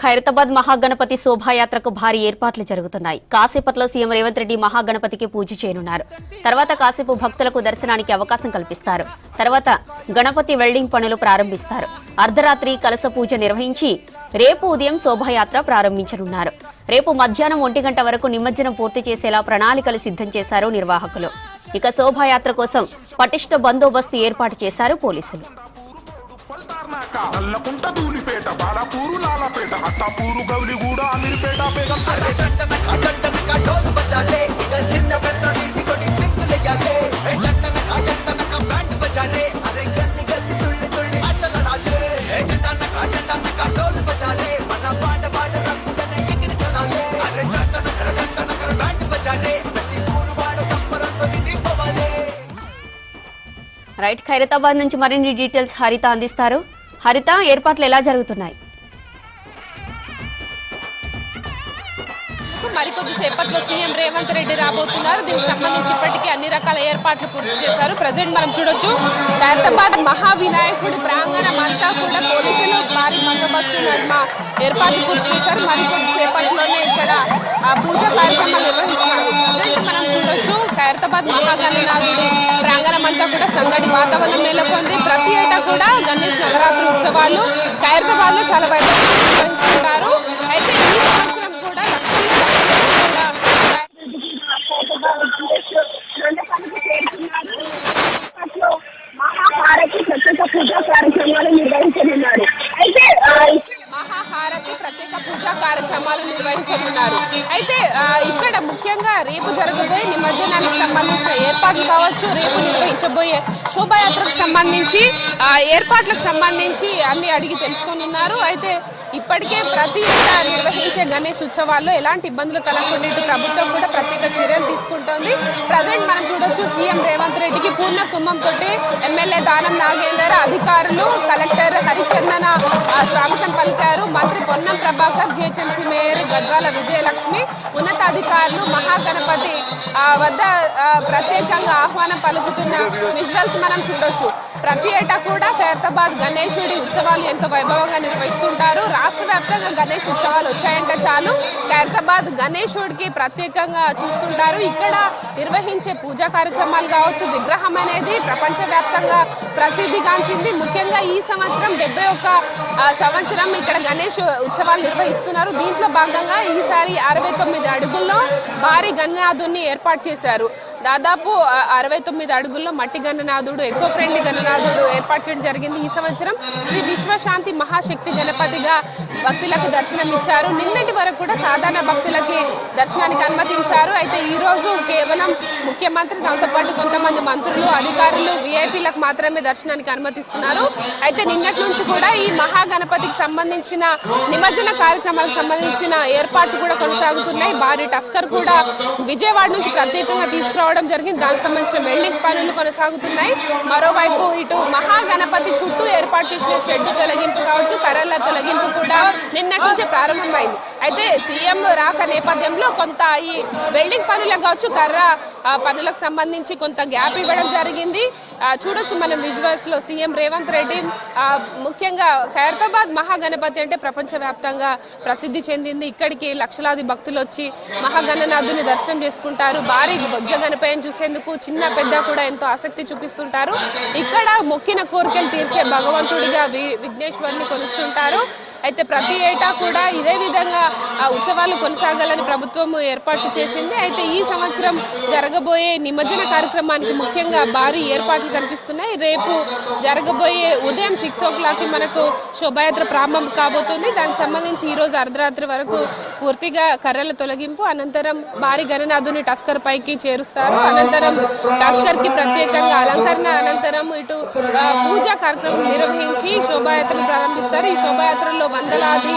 ఖైరతాబాద్ మహాగణపతి శోభాయాత్రకు భారీ ఏర్పాట్లు జరుగుతున్నాయి. కాసేపట్లో సీఎం రేవంత్ రెడ్డి మహాగణపతికి పూజ చేయనున్నారు. తర్వాత కాసేపు భక్తులకు దర్శనానికి అవకాశం కల్పిస్తారు. తర్వాత గణపతి వెల్డింగ్ పనులు ప్రారంభిస్తారు. అర్ధరాత్రి కలశ పూజ నిర్వహించి రేపు ఉదయం శోభాయాత్ర ప్రారంభించనున్నారు. రేపు మధ్యాహ్నం 1 గంట వరకు నిమజ్జనం పూర్తి చేసేలా ప్రణాళికలు సిద్ధం చేశారు నిర్వాహకులు. ఇక శోభాయాత్ర కోసం పటిష్ట బందోబస్తు ఏర్పాటు చేశారు పోలీసులు. నల్లకుంట ధూళిపేట బాలాపూరు లాలపేట అత్తాపూరు గౌలిగూడ అమీర్పేట రైట్, ఖైరతాబాద్ నుంచి మరిన్ని డీటెయిల్స్ హరిత అందిస్తారు. హరిత, ఏర్పాట్లు ఎలా జరుగుతున్నాయి? మరికొద్ది సేపట్లో సీఎం రేవంత్ రెడ్డి రాబోతున్నారు. దీనికి సంబంధించి ఇప్పటికీ అన్ని రకాల ఏర్పాట్లు పూర్తి చేశారు. ప్రజెంట్ మనం చూడొచ్చు, ఖైరతాబాద్ మహావినాయకుడి ప్రాంగణం అంతా కూడా పోలీసులు భారీ బందోబస్తు ఏర్పాట్లు పూర్తి చేశారు. మరికొద్ది సేపట్లోనే ఇక్కడ పూజా కార్యక్రమాలు నిర్వహిస్తున్నారు. ప్రజెంట్ మనం చూడొచ్చు, ఖైరతాబాద్ మహాగణనాథుడి ప్రాంగణం అంతా కూడా సందడి వాతావరణం నెలకొంది. ప్రతి ఏటా కూడా గణేష్ నవరాత్రి ఉత్సవాలు ఖైరతాబాద్ లో చాలా వైభవంగా నిర్వహిస్తుంటారు. అయితే ఈ సంవత్సరం కూడా మహాహారతి ప్రత్యేక పూజా కార్యక్రమాలు నిర్వహించనున్నారు. అయితే ఇక్కడ ముఖ్యంగా రేపు జరగబోయే నిమజ్జనానికి సంబంధించిన ఏర్పాట్లు కావచ్చు, రేపు నిర్వహించబోయే శోభాయాత్రకు సంబంధించి ఏర్పాట్లకు సంబంధించి అన్ని అడిగి తెలుసుకొనున్నారు. అయితే ఇప్పటికే ప్రతి ఏటా నిర్వహించే గణేష్ ఉత్సవాల్లో ఎలాంటి ఇబ్బందులు కలగకుండా ఇటు ప్రభుత్వం కూడా ప్రత్యేక చర్యలు తీసుకుంటోంది. ప్రజెంట్ మనం చూడొచ్చు, సీఎం రేవంత్ రెడ్డికి పూర్ణ కుంభంతో ఎమ్మెల్యే దానం నాగేందర్, అధికారులు, కలెక్టర్ హరిచందన స్వాగతం పలికారు. మంత్రి పొన్నం ప్రభాకర్, జిహెచ్ఎంసీ మేయర్ గద్వాల విజయలక్ష్మి, ఉన్నతాధికారులు మహాగణపతి వద్ద ప్రత్యేకంగా ఆహ్వానం పలుకుతున్న విజువల్స్ మనం చూడొచ్చు. ప్రతి ఏటా కూడా ఖైరతాబాద్ గణేశుడి ఉత్సవాలు ఎంతో వైభవంగా నిర్వహిస్తుంటారు. రాష్ట్ర వ్యాప్తంగా గణేష్ ఉత్సవాలు వచ్చాయంటే చాలు ఖైరతాబాద్ గణేశుడికి ప్రత్యేకంగా చూస్తుంటారు. ఇక్కడ నిర్వహించే పూజా కార్యక్రమాలు కావచ్చు, విగ్రహం అనేది ప్రపంచవ్యాప్తంగా ప్రసిద్ధిగాంచింది. ముఖ్యంగా ఈ సంవత్సరం 71 సంవత్సరం ఇక్కడ గణేష్ ఉత్సవాలు నిర్వహిస్తున్నారు. దీంట్లో భాగంగా ఈసారి 69 అడుగుల్లో భారీ గణనాథుడిని ఏర్పాటు చేశారు. దాదాపు 69 అడుగుల్లో మట్టి గణనాథుడు, ఎకో ఫ్రెండ్లీ గణనాథుడు ఏర్పాటు చేయడం జరిగింది. ఈ సంవత్సరం శ్రీ విశ్వశాంతి మహాశక్తి గణపతిగా భక్తులకు దర్శనం ఇచ్చారు. నిన్నటి వరకు కూడా సాధారణ భక్తులకి దర్శనానికి అనుమతించారు. అయితే ఈ రోజు కేవలం ముఖ్యమంత్రి, దాంతో పాటు కొంతమంది మంత్రులు, అధికారులు, విఐపీలకు మాత్రమే దర్శనానికి అనుమతిస్తున్నారు. అయితే నిన్నటి నుంచి కూడా ఈ మహాగణపతికి సంబంధించిన నిమజ్జన కార్యక్రమాలకు సంబంధించిన ఏర్పాట్లు కూడా కొనసాగుతున్నాయి. భారీ టస్కర్ కూడా విజయవాడ నుంచి ప్రత్యేకంగా తీసుకురావడం జరిగింది. దానికి సంబంధించిన వెల్డింగ్ పనులు కొనసాగుతున్నాయి. మరోవైపు ఇటు మహాగణపతి చుట్టూ ఏర్పాటు చేసిన షెడ్ తొలగింపు కావచ్చు, కర్రల తొలగింపు కూడా నిన్నటి నుంచే ప్రారంభమైంది. అయితే సీఎం రాక నేపథ్యంలో కొంత ఈ వెల్డింగ్ పనులకు కావచ్చు, కర్ర పనులకు సంబంధించి కొంత గ్యాప్ ఇవ్వడం జరిగింది. చూడొచ్చు మనం విజువల్స్ లో సీఎం రేవంత్ రెడ్డి ముఖ్యంగా ఖైరతాబాద్ మహాగణపతి అంటే ప్రపంచవ్యాప్తంగా ప్రసిద్ధి చెందింది. ఇక్కడికి లక్షలాది భక్తులు వచ్చి మహాగణనాథుని దర్శనం చేసుకుంటారు. భారీ బొజ్జ గణపతిని చూసేందుకు చిన్న పెద్ద కూడా ఎంతో ఆసక్తి చూపిస్తుంటారు. ఇక్కడ మొక్కిన కోరికలు తీర్చే భగవంతుడిగా విఘ్నేశ్వరుని కొలుస్తుంటారు. అయితే ప్రతి ఏటా కూడా ఇదే విధంగా ఉత్సవాలు కొనసాగాలని ప్రభుత్వం ఏర్పాట్లు చేసింది. అయితే ఈ సంవత్సరం జరగబోయే నిమజ్జన కార్యక్రమానికి ముఖ్యంగా భారీ ఏర్పాట్లు కనిపిస్తున్నాయి. రేపు జరగబోయే ఉదయం 6 o'clock మనకు శోభాయాత్ర ప్రారంభం కాబోతుంది. దానికి సంబంధించి ఈ రోజు అర్ధరాత్రి వరకు పూర్తిగా కర్రల తొలగింపు, అనంతరం భారీ గణనాథుని టస్కర్ పైకి చేరుస్తారు. అనంతరం టస్కర్ కి ప్రత్యేకంగా అలంకరణ, అనంతరం ఇటు పూజా కార్యక్రమం నిర్వహించి శోభాయాత్రను ప్రారంభిస్తారు. ఈ శోభాయాత్రలో వందలాది